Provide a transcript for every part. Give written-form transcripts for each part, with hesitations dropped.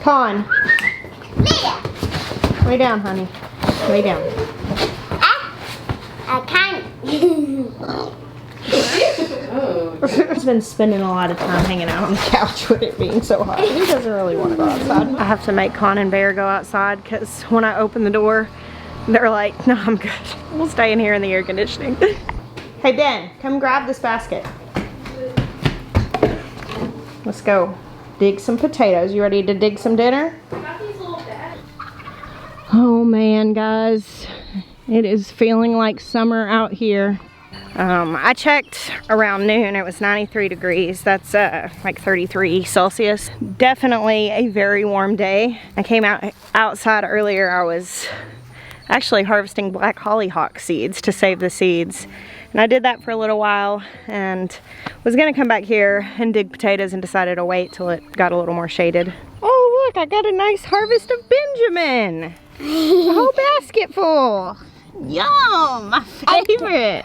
Con. Lay down, honey. Lay down. I can't. He's been spending a lot of time hanging out on the couch with it being so hot. He doesn't really want to go outside. I have to make Con and Bear go outside because when I open the door, they're like, no, I'm good. We'll stay in here in the air conditioning. Hey, Ben, come grab this basket. Let's go dig some potatoes. You ready to dig some dinner? Oh man, guys, it is feeling like summer out here. I checked around noon, it was 93 degrees. That's like 33 Celsius. Definitely a very warm day. I came outside earlier. I was actually harvesting black hollyhock seeds to save the seeds. And I did that for a little while and was gonna come back here and dig potatoes and decided to wait till it got a little more shaded. Oh look, I got a nice harvest of Benjamin. A whole basket full. Yum, my favorite.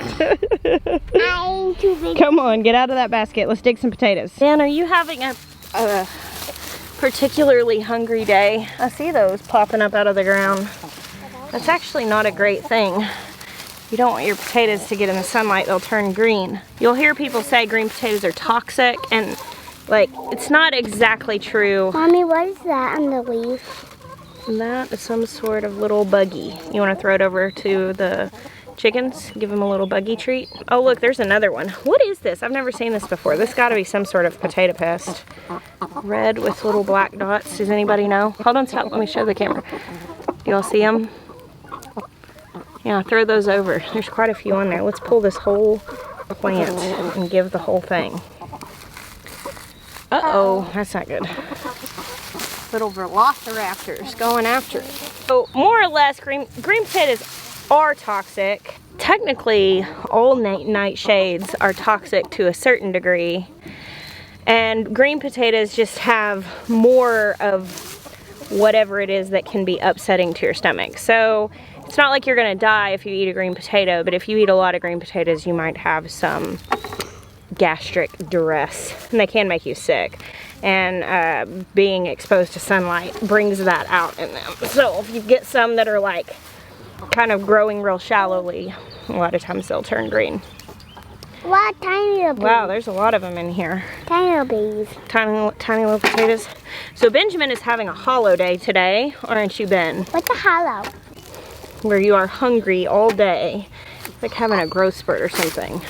I'm too big. Come on, get out of that basket. Let's dig some potatoes. Dan, are you having a particularly hungry day? I see those popping up out of the ground. That's actually not a great thing. You don't want your potatoes to get in the sunlight, they'll turn green. You'll hear people say green potatoes are toxic, and like, it's not exactly true. Mommy, what is that on the leaf? That is some sort of little buggy. You want to throw it over to the chickens? Give them a little buggy treat? Oh look, there's another one. What is this? I've never seen this before. This got to be some sort of potato pest. Red with little black dots. Does anybody know? Hold on, stop. Let me show the camera. Do y'all see them? Yeah, throw those over. There's quite a few on there. Let's pull this whole plant and give the whole thing. Uh-oh, that's not good. Little velociraptors going after it. So more or less, green potatoes are toxic. Technically, all nightshades are toxic to a certain degree. And green potatoes just have more of whatever it is that can be upsetting to your stomach. So it's not like you're gonna die if you eat a green potato, but if you eat a lot of green potatoes, you might have some gastric duress, and they can make you sick. And being exposed to sunlight brings that out in them. So if you get some that are like kind of growing real shallowly, a lot of times they'll turn green. What tiny little bees? Wow, there's a lot of them in here. Tiny little bees. Tiny little potatoes. So Benjamin is having a hollow day today, aren't you, Ben? What's a hollow? Where you are hungry all day. It's like having a growth spurt or something.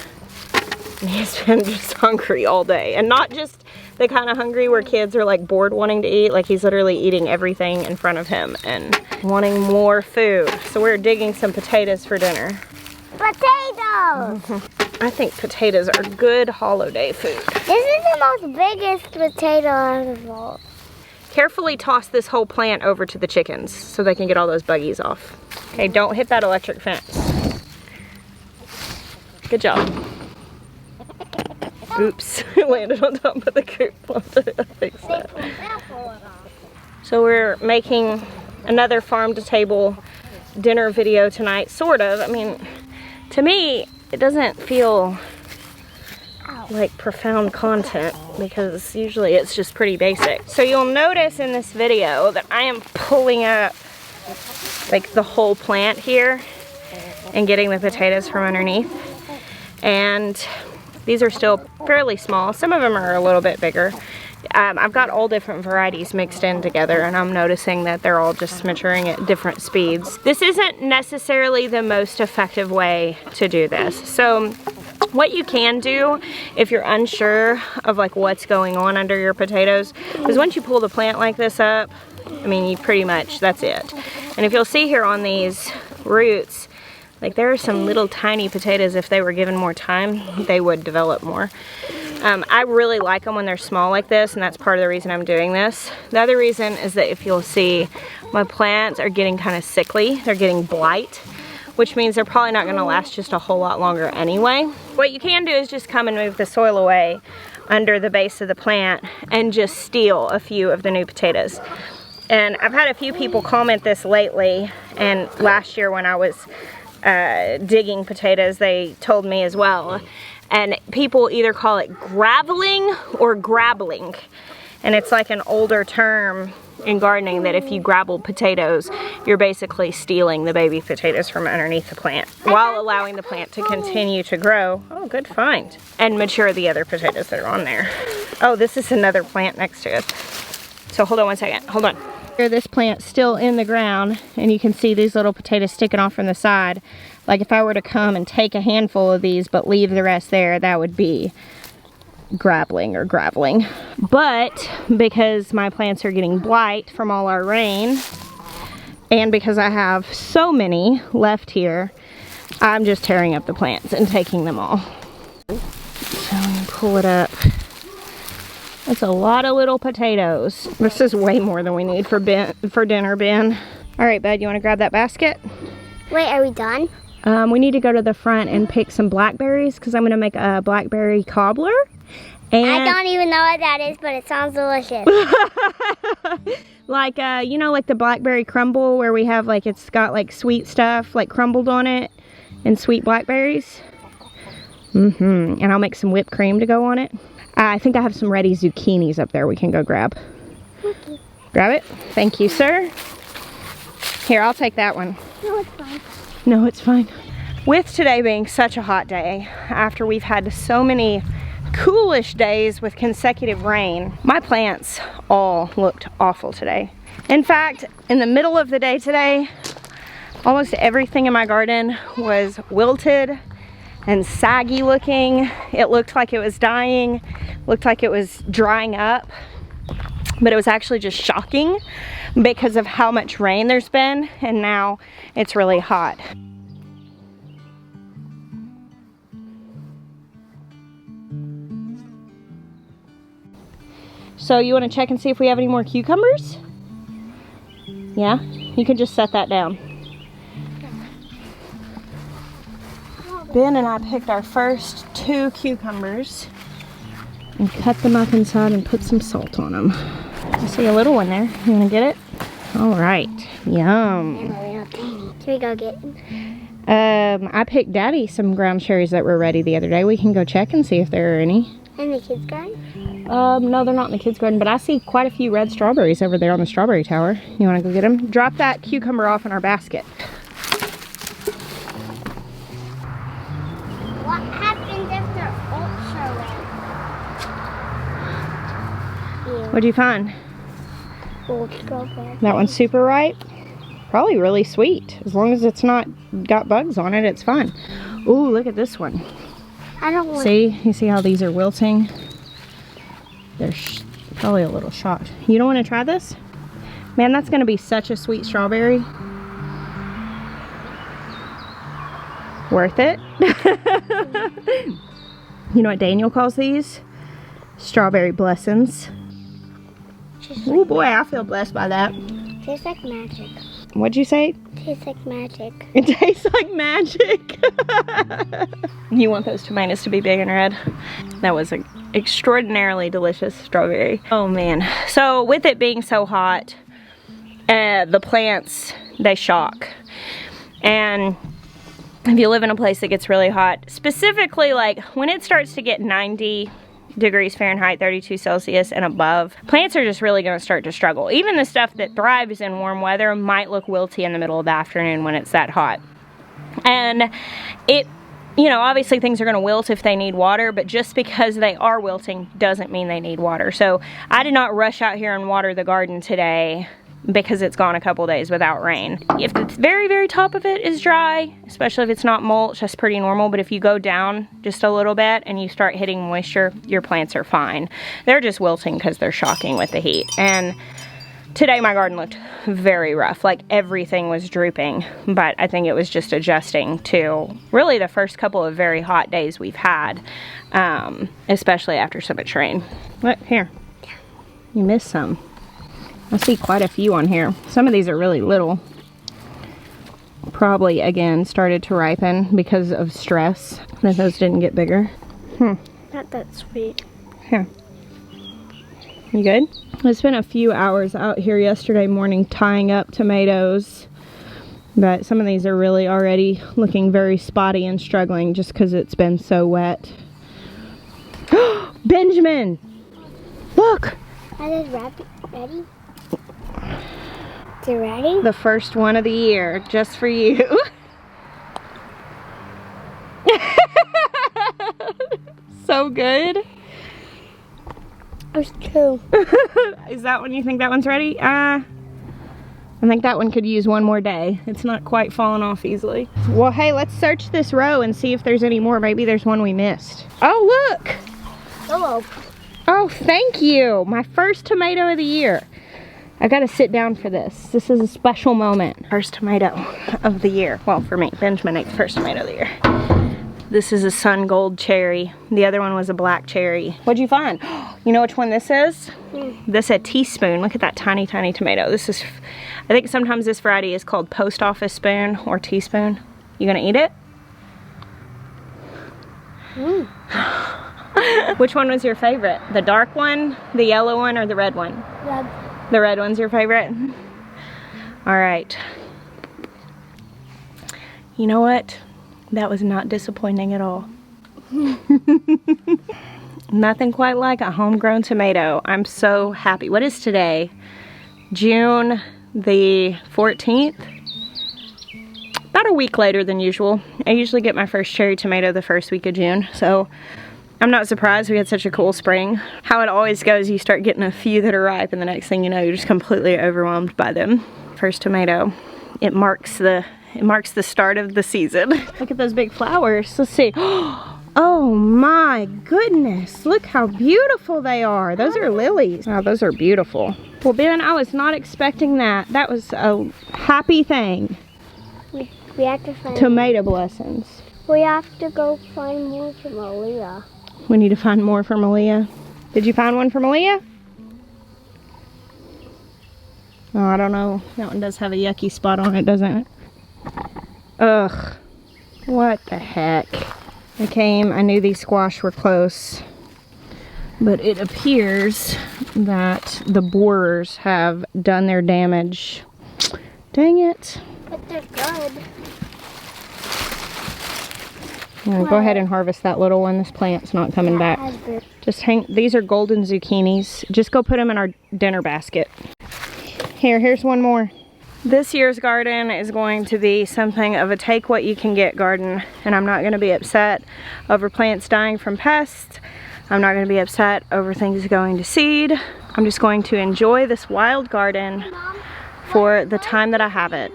And he's been just hungry all day. And not just the kind of hungry where kids are like bored wanting to eat. Like he's literally eating everything in front of him and wanting more food. So we're digging some potatoes for dinner. Potatoes! I think potatoes are good holiday food. This is the most biggest potato out of all. Carefully toss this whole plant over to the chickens so they can get all those buggies off. Okay, don't hit that electric fence. Good job. Oops, it landed on top of the coop. Fix that. So we're making another farm to table dinner video tonight, sort of. I mean, to me, it doesn't feel like profound content because usually it's just pretty basic. So you'll notice in this video that I am pulling up like the whole plant here and getting the potatoes from underneath. And these are still fairly small. Some of them are a little bit bigger. I've got all different varieties mixed in together, and I'm noticing that they're all just maturing at different speeds. This isn't necessarily the most effective way to do this. So what you can do if you're unsure of like what's going on under your potatoes is once you pull the plant like this up, I mean, you pretty much, that's it. And if you'll see here on these roots, like there are some little tiny potatoes, if they were given more time, they would develop more. I really like them when they're small like this, and that's part of the reason I'm doing this. The other reason is that if you'll see, my plants are getting kind of sickly. They're getting blight, which means they're probably not gonna last just a whole lot longer anyway. What you can do is just come and move the soil away under the base of the plant and just steal a few of the new potatoes. And I've had a few people comment this lately, and last year when I was digging potatoes, they told me as well. And people either call it graveling or grabbling. And it's like an older term in gardening that if you grabble potatoes, you're basically stealing the baby potatoes from underneath the plant while allowing the plant to continue to grow. Oh, good find. And mature the other potatoes that are on there. Oh, this is another plant next to it. So hold on one second, hold on. Here, this plant's still in the ground, and you can see these little potatoes sticking off from the side. Like if I were to come and take a handful of these but leave the rest there, that would be grabbling or graveling. But because my plants are getting blight from all our rain, and because I have so many left here, I'm just tearing up the plants and taking them all. So I'm gonna pull it up. That's a lot of little potatoes. This is way more than we need for dinner, Ben. All right, bud, you wanna grab that basket? Wait, are we done? We need to go to the front and pick some blackberries because I'm gonna make a blackberry cobbler. And I don't even know what that is, but it sounds delicious. Like, you know, like the blackberry crumble where we have like, it's got like sweet stuff like crumbled on it and sweet blackberries. And I'll make some whipped cream to go on it. I think I have some ready zucchinis up there we can go grab. Okay. Grab it. Thank you, sir. Here, I'll take that one. No, it's fine. No, it's fine. With today being such a hot day, after we've had so many coolish days with consecutive rain, my plants all looked awful today. In fact, in the middle of the day today, almost everything in my garden was wilted and saggy looking. It looked like it was dying, looked like it was drying up, but it was actually just shocking because of how much rain there's been, and now it's really hot. So you want to check and see if we have any more cucumbers? Yeah? You can just set that down. Ben and I picked our first 2 cucumbers and cut them up inside and put some salt on them. I see a little one there. You want to get it? All right. Yum. Can we go get it? I picked Daddy some ground cherries that were ready the other day. We can go check and see if there are any. In the kids' garden? No, they're not in the kids' garden, but I see quite a few red strawberries over there on the strawberry tower. You want to go get them? Drop that cucumber off in our basket. What happens if they're ultra red? What'd you find? Ultra red. That one's super ripe. Probably really sweet. As long as it's not got bugs on it, it's fine. Ooh, look at this one. I don't want. See? You see how these are wilting? They're probably a little shocked. You don't want to try this? Man, that's going to be such a sweet strawberry. Worth it. You know what Daniel calls these? Strawberry blessings. Oh boy, I feel blessed by that. Tastes like magic. What'd you say? Tastes like magic. It tastes like magic. You want those tomatoes to be big and red? That was an extraordinarily delicious strawberry. Oh man. So with it being so hot, the plants, they shock. And if you live in a place that gets really hot, specifically like when it starts to get 90 degrees Fahrenheit, 32 Celsius and above, plants are just really going to start to struggle. Even the stuff that thrives in warm weather might look wilty in the middle of the afternoon when it's that hot. And it, you know, obviously things are going to wilt if they need water, but just because they are wilting doesn't mean they need water. So I did not rush out here and water the garden today because it's gone a couple days without rain. If the very, very top of it is dry, especially if it's not mulch, that's pretty normal. But if you go down just a little bit and you start hitting moisture, your plants are fine. They're just wilting because they're shocking with the heat. And today my garden looked very rough. Like everything was drooping, but I think it was just adjusting to really the first couple of very hot days we've had, especially after so much rain. Look, here, you missed some. I see quite a few on here. Some of these are really little. Probably, again, started to ripen because of stress. That those didn't get bigger. Not that sweet. Here. You good? I spent a few hours out here yesterday morning tying up tomatoes. But some of these are really already looking very spotty and struggling just because it's been so wet. Benjamin! Look! Are they ready? Is it ready? The first one of the year, just for you. So good. There's two. Is that one, you think that one's ready? I think that one could use one more day. It's not quite falling off easily. Well, hey, let's search this row and see if there's any more. Maybe there's one we missed. Oh, look. Hello. Oh, thank you. My first tomato of the year. I gotta sit down for this. This is a special moment. First tomato of the year. Well, for me, Benjamin ate the first tomato of the year. This is a sun gold cherry. The other one was a black cherry. What'd you find? You know which one this is? This is a teaspoon. Look at that tiny, tiny tomato. This is, I think sometimes this variety is called post office spoon or teaspoon. You gonna eat it? Which one was your favorite? The dark one, the yellow one, or the red one? Red. The red one's your favorite? All right. You know what? That was not disappointing at all. Nothing quite like a homegrown tomato. I'm so happy. What is today? June the 14th? About a week later than usual. I usually get my first cherry tomato the first week of June, so I'm not surprised we had such a cool spring. How it always goes, you start getting a few that are ripe and the next thing you know, you're just completely overwhelmed by them. First tomato. It marks the start of the season. Look at those big flowers. Let's see. Oh my goodness. Look how beautiful they are. Those are lilies. Oh, those are beautiful. Well, Ben, I was not expecting that. That was a happy thing. We have to find Tomato blessings. We have to go find more from Aaliyah. We need to find more for Malia. Did you find one for Malia? Oh, I don't know. That one does have a yucky spot on it, doesn't it? Ugh. What the heck? I knew these squash were close. But it appears that the borers have done their damage. Dang it. But they're good. Yeah, go ahead and harvest that little one. This plant's not coming back. Just hang, these are golden zucchinis. Just go put them in our dinner basket. Here's one more. This year's garden is going to be something of a take what you can get garden, and I'm not gonna be upset over plants dying from pests. I'm not gonna be upset over things going to seed. I'm just going to enjoy this wild garden for the time that I have it.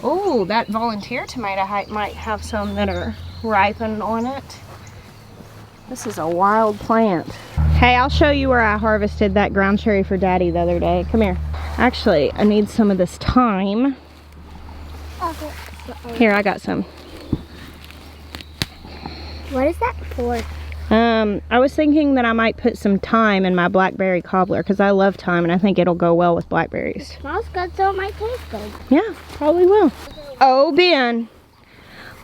Oh, that volunteer tomato might have some that are ripened on it. This is a wild plant. Hey, I'll show you where I harvested that ground cherry for Daddy the other day. Come here. Actually, I need some of this thyme. Okay. Here, I got some. What is that for? I was thinking that I might put some thyme in my blackberry cobbler because I love thyme and I think it'll go well with blackberries. It smells good, so it might taste good. Yeah, probably will. Oh, Ben,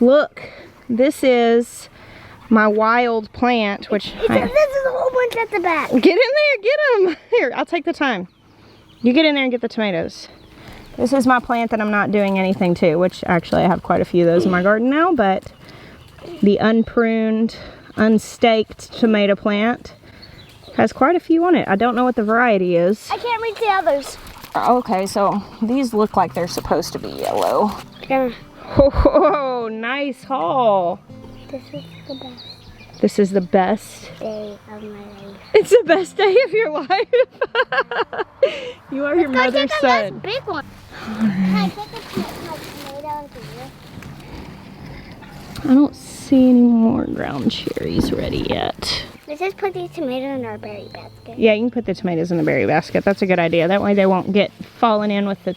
look, this is my wild plant, which this is a whole bunch at the back. Get in there, get them. Here, I'll take the time. You get in there and get the tomatoes. This is my plant that I'm not doing anything to, which actually I have quite a few of those in my garden now, but the unpruned, unstaked tomato plant has quite a few on it. I don't know what the variety is. I can't reach the others. Okay, so these look like they're supposed to be yellow. Yeah. Oh, nice haul. This is the best This is the best day of my life. It's the best day of your life. You are your mother's son. Big one. Can I take my tomatoes here? I don't see any more ground cherries ready yet. Let's just put these tomatoes in our berry basket. Yeah, you can put the tomatoes in the berry basket. That's a good idea. That way they won't get fallen in with the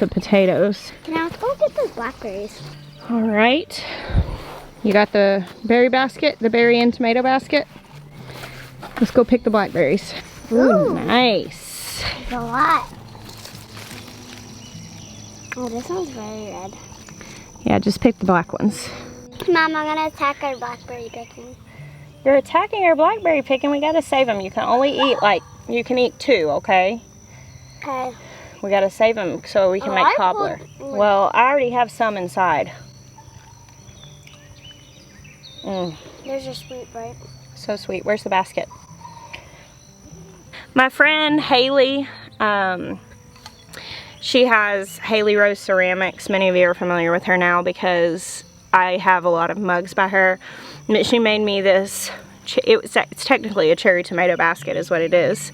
potatoes. Now let's go get those blackberries. All right. You got the berry basket, the berry and tomato basket? Let's go pick the blackberries. Ooh, nice. There's a lot. Oh, this one's very red. Yeah, just pick the black ones. Mom, I'm gonna attack our blackberry picking. You're attacking our blackberry picking. We gotta save them. You can only eat you can eat 2, okay? Okay. We gotta save them so we can make cobbler. Well, I already have some inside. There's your sweet, right? So sweet. Where's the basket? My friend Haley, she has Haley Rose Ceramics. Many of you are familiar with her now because I have a lot of mugs by her. She made me this, it's technically a cherry tomato basket is what it is.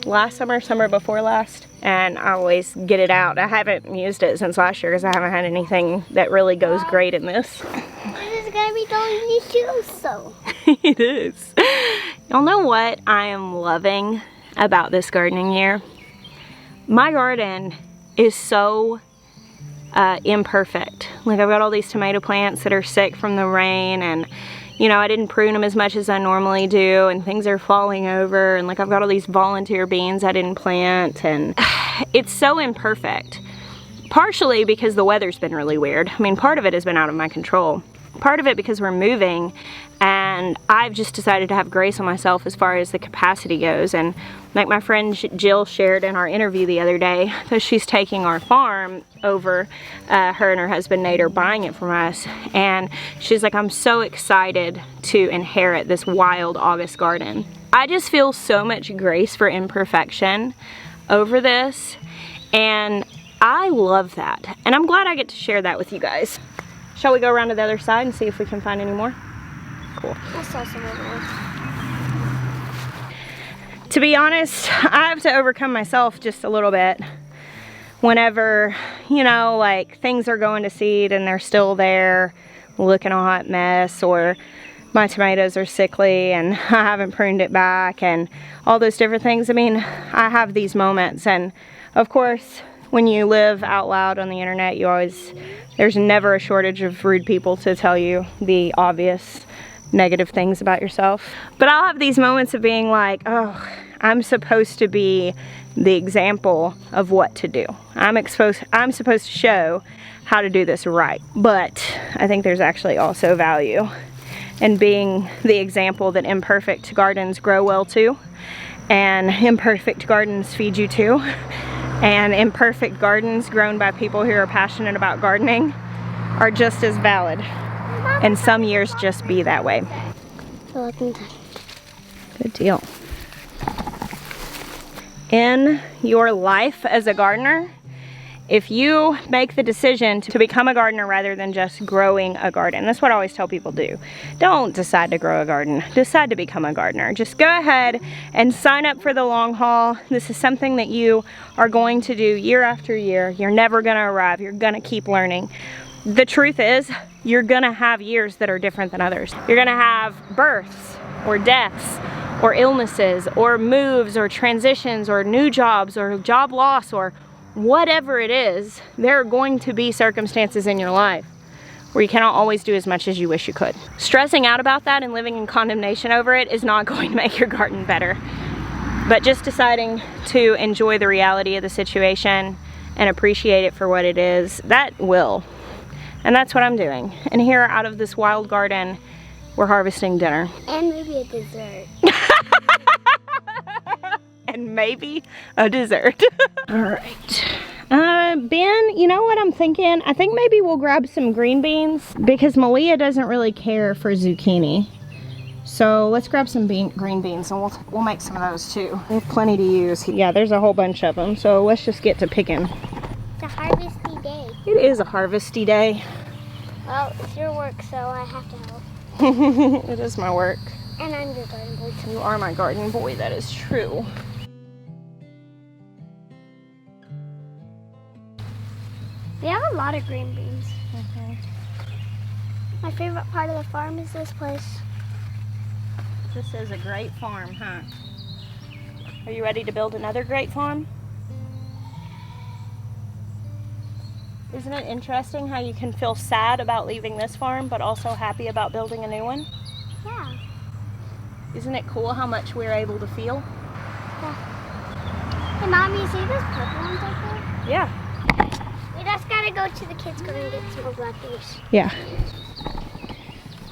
Last summer before last, and I always get it out. I haven't used it since last year because I haven't had anything that really goes great in this. It is gonna be delicious, so. It is. Y'all know what I am loving about this gardening year? My garden is so imperfect. Like, I've got all these tomato plants that are sick from the rain, and you know, I didn't prune them as much as I normally do, and things are falling over, and like I've got all these volunteer beans I didn't plant, and it's so imperfect. Partially because the weather's been really weird. I mean, part of it has been out of my control. Part of it because we're moving, and I've just decided to have grace on myself as far as the capacity goes. And like my friend Jill shared in our interview the other day, that she's taking our farm over. Her and her husband Nate are buying it from us, and she's like, I'm so excited to inherit this wild August garden. I just feel so much grace for imperfection over this, and I love that, and I'm glad I get to share that with you guys. Shall we go around to the other side and see if we can find any more? Cool. I saw some over there. To be honest, I have to overcome myself just a little bit whenever, you know, like things are going to seed and they're still there looking a hot mess, or my tomatoes are sickly and I haven't pruned it back, and all those different things. I mean, I have these moments, and of course, when you live out loud on the internet, there's never a shortage of rude people to tell you the obvious negative things about yourself. But I'll have these moments of being like, oh, I'm supposed to be the example of what to do. I'm supposed to show how to do this right. But I think there's actually also value in being the example that imperfect gardens grow well too, and imperfect gardens feed you too. And imperfect gardens grown by people who are passionate about gardening are just as valid. And some years just be that way. Good deal. In your life as a gardener, if you make the decision to become a gardener rather than just growing a garden, that's what I always tell people to do. Don't decide to grow a garden, decide to become a gardener. Just go ahead and sign up for the long haul. This is something that you are going to do year after year. You're never gonna arrive, you're gonna keep learning. The truth is, you're gonna have years that are different than others. You're gonna have births or deaths or illnesses or moves or transitions or new jobs or job loss or whatever it is. There are going to be circumstances in your life where you cannot always do as much as you wish you could. Stressing out about that and living in condemnation over it is not going to make your garden better. But just deciding to enjoy the reality of the situation and appreciate it for what it is, that will. And that's what I'm doing. And here out of this wild garden, we're harvesting dinner. And maybe a dessert. And maybe a dessert. All right. Ben, you know what I'm thinking? I think maybe we'll grab some green beans because Malia doesn't really care for zucchini. So let's grab some green beans and we'll make some of those too. We have plenty to use. Yeah, there's a whole bunch of them. So let's just get to picking. It's a harvesty day. It is a harvesty day. Well, it's your work, so I have to help. It is my work. And I'm your garden boy too. You are my garden boy, that is true. We have a lot of green beans. My favorite part of the farm is this place. This is a great farm, huh? Are you ready to build another great farm? Isn't it interesting how you can feel sad about leaving this farm, but also happy about building a new one? Yeah. Isn't it cool how much we're able to feel? Yeah. Hey, Mom, you see this purple ones up there? Yeah. We just gotta go to the kids' garden and get some more blackberries. Yeah.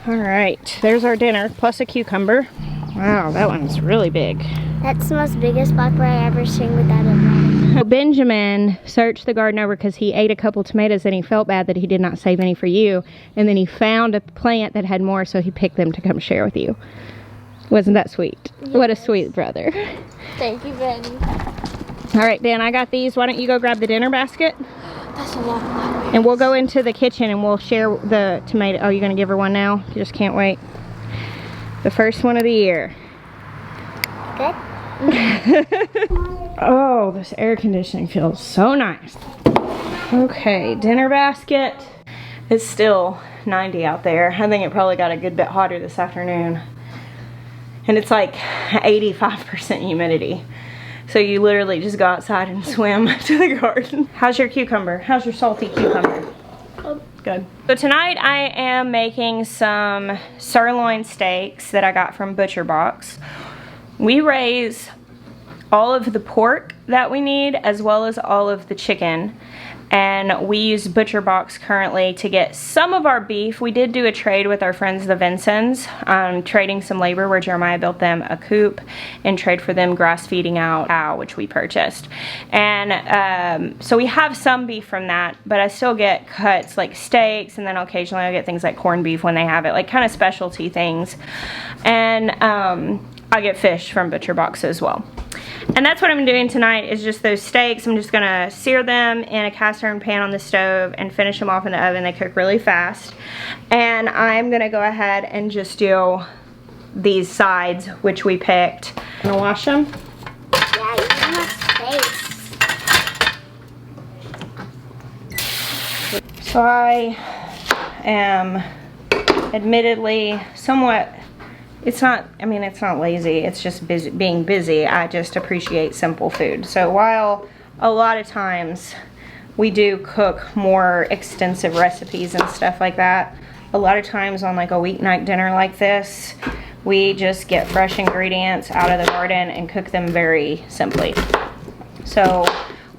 All right, there's our dinner, plus a cucumber. Wow, that one's really big. That's the most biggest blackberry I've ever seen without a Benjamin searched the garden over because he ate a couple tomatoes and he felt bad that he did not save any for you. And then he found a plant that had more, so he picked them to come share with you. Wasn't that sweet? Yes. What a sweet brother. Thank you, Benny. All right, Dan, I got these. Why don't you go grab the dinner basket? That's a lot of blackberries. And we'll go into the kitchen and we'll share the tomato. Oh, you're gonna give her one now? You just can't wait. The first one of the year. Good? Oh, this air conditioning feels so nice. Okay, dinner basket. It's still 90 out there. I think it probably got a good bit hotter this afternoon. And it's like 85% humidity. So you literally just go outside and swim to the garden. How's your cucumber? How's your salty cucumber? Good. So tonight I am making some sirloin steaks that I got from Butcher Box. We raise all of the pork that we need as well as all of the chicken. And we use Butcher Box currently to get some of our beef. We did do a trade with our friends the Vincents, trading some labor where Jeremiah built them a coop and trade for them grass feeding out cow, which we purchased. And so we have some beef from that, but I still get cuts like steaks, and then occasionally I'll get things like corned beef when they have it, like kind of specialty things. And I get fish from Butcher Box as well. And that's what I'm doing tonight, is just those steaks. I'm just gonna sear them in a cast iron pan on the stove and finish them off in the oven. They cook really fast. And I'm gonna go ahead and just do these sides, which we picked. Gonna wash them? Yeah, you have space. So I am admittedly somewhat, it's not lazy, it's just being busy. I just appreciate simple food. So while a lot of times we do cook more extensive recipes and stuff like that, a lot of times on like a weeknight dinner like this, we just get fresh ingredients out of the garden and cook them very simply. So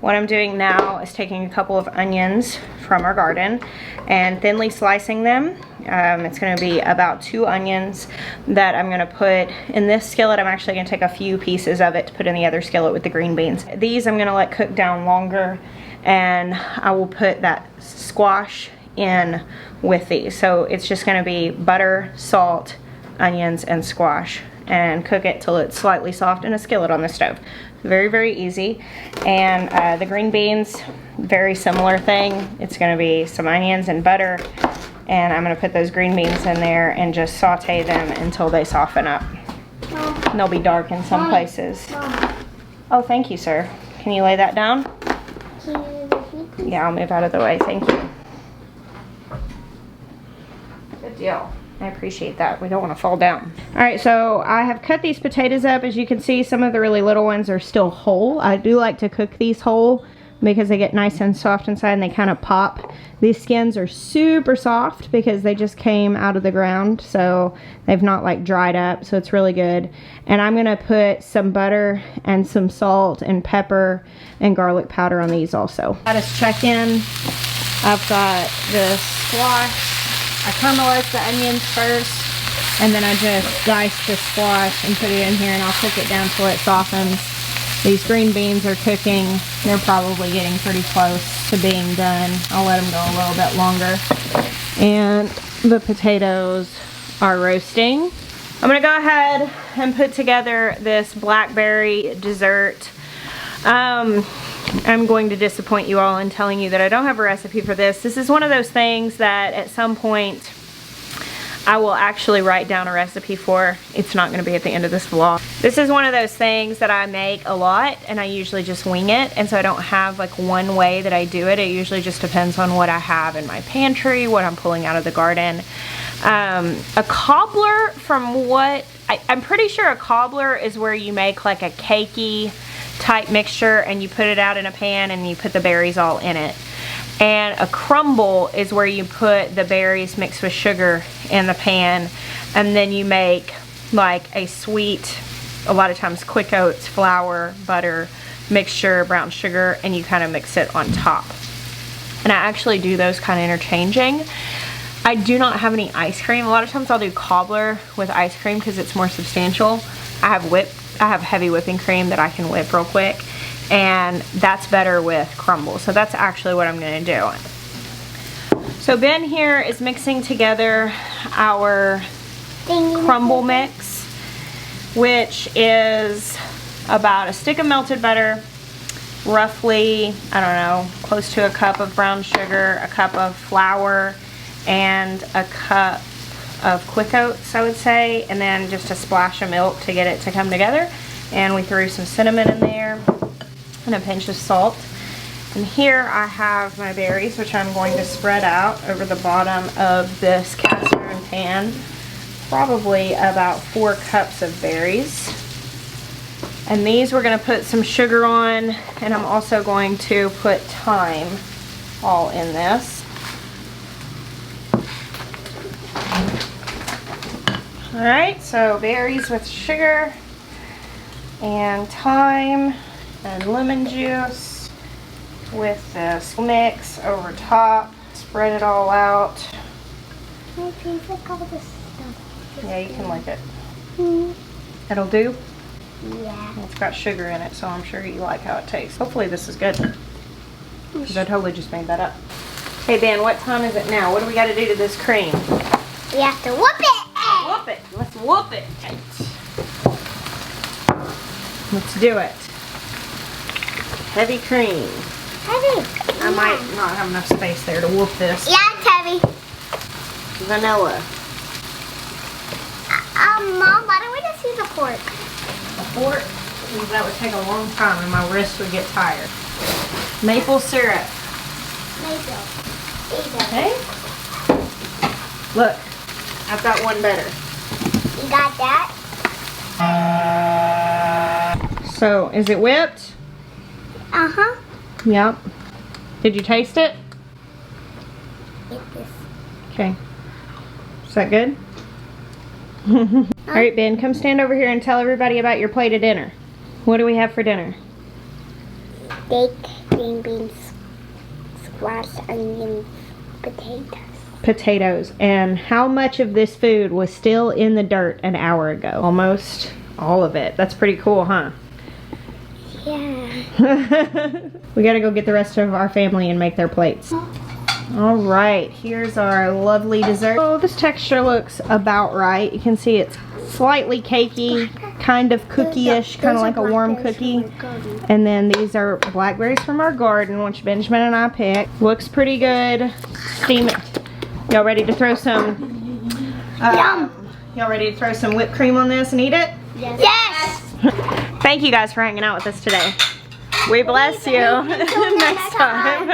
what I'm doing now is taking a couple of onions from our garden and thinly slicing them. It's going to be about 2 onions that I'm going to put in this skillet. I'm actually going to take a few pieces of it to put in the other skillet with the green beans. These I'm going to let cook down longer, and I will put that squash in with these. So it's just going to be butter, salt, onions, and squash, and cook it till it's slightly soft in a skillet on the stove. Very, very easy. And the green beans, very similar thing. It's going to be some onions and butter, and I'm going to put those green beans in there and just saute them until they soften up. And they'll be dark in some places. Oh, thank you, sir. Can you lay that down? Yeah, I'll move out of the way. Thank you. Good deal. I appreciate that. We don't want to fall down. All right, so I have cut these potatoes up. As you can see, some of the really little ones are still whole. I do like to cook these whole because they get nice and soft inside and they kind of pop. These skins are super soft because they just came out of the ground, so they've not like dried up, so it's really good. And I'm gonna put some butter and some salt and pepper and garlic powder on these also. Let us check in. I've got the squash. I caramelized the onions first, and then I just diced the squash and put it in here, and I'll cook it down till it softens. These green beans are cooking. They're probably getting pretty close to being done. I'll let them go a little bit longer. And the potatoes are roasting. I'm gonna go ahead and put together this Blackberry Dessert. I'm going to disappoint you all in telling you that I don't have a recipe for this. This is one of those things that at some point I will actually write down a recipe for. It's not going to be at the end of this vlog. This is one of those things that I make a lot, and I usually just wing it, and so I don't have like one way that I do it. It usually just depends on what I have in my pantry, what I'm pulling out of the garden. A cobbler, from what I'm pretty sure a cobbler is where you make like a cakey type mixture and you put it out in a pan and you put the berries all in it. And a crumble is where you put the berries mixed with sugar in the pan, and then you make like a sweet, a lot of times quick oats, flour, butter, mixture, brown sugar, and you kind of mix it on top. And I actually do those kind of interchanging. I do not have any ice cream. A lot of times I'll do cobbler with ice cream because it's more substantial. I have heavy whipping cream that I can whip real quick, and that's better with crumble. So that's actually what I'm gonna do. So Ben here is mixing together our crumble mix, which is about a stick of melted butter, roughly, I don't know, close to a cup of brown sugar, a cup of flour, and a cup of quick oats, I would say, and then just a splash of milk to get it to come together. And we threw some cinnamon in there and a pinch of salt. And here I have my berries, which I'm going to spread out over the bottom of this cast iron pan. Probably about 4 cups of berries. And these we're going to put some sugar on, and I'm also going to put thyme all in this. Alright, so berries with sugar and thyme and lemon juice with this mix over top. Spread it all out. Can you lick all this stuff? Yeah, you can lick it. Mm. It'll do? Yeah. It's got sugar in it, so I'm sure you like how it tastes. Hopefully this is good, because I totally just made that up. Hey Ben, what time is it now? What do we got to do to this cream? We have to whoop it! Whoop it. Let's whoop it. Let's do it. Heavy cream. Heavy. I might not have enough space there to whoop this. Yeah, it's heavy. Vanilla. Mom, why don't we just use a fork? A fork? That would take a long time and my wrist would get tired. Maple syrup. Maple. Okay. Look, I've got one better. You got that? So, is it whipped? Uh-huh. Yep. Did you taste it? Get this. Okay. Is that good? Alright, Ben, come stand over here and tell everybody about your plate of dinner. What do we have for dinner? Steak, green beans, squash, onions, potatoes. Potatoes. And how much of this food was still in the dirt an hour ago? Almost all of it. That's pretty cool, huh? Yeah. We gotta go get the rest of our family and make their plates. Alright, here's our lovely dessert. Oh, this texture looks about right. You can see it's slightly cakey, kind of cookie-ish, kind of like a warm cookie. And then these are blackberries from our garden, which Benjamin and I picked. Looks pretty good. Steam it. Y'all ready to throw some y'all ready to throw some whipped cream on this and eat it? Yes. Yes. Thank you guys for hanging out with us today. We bless you. Next time.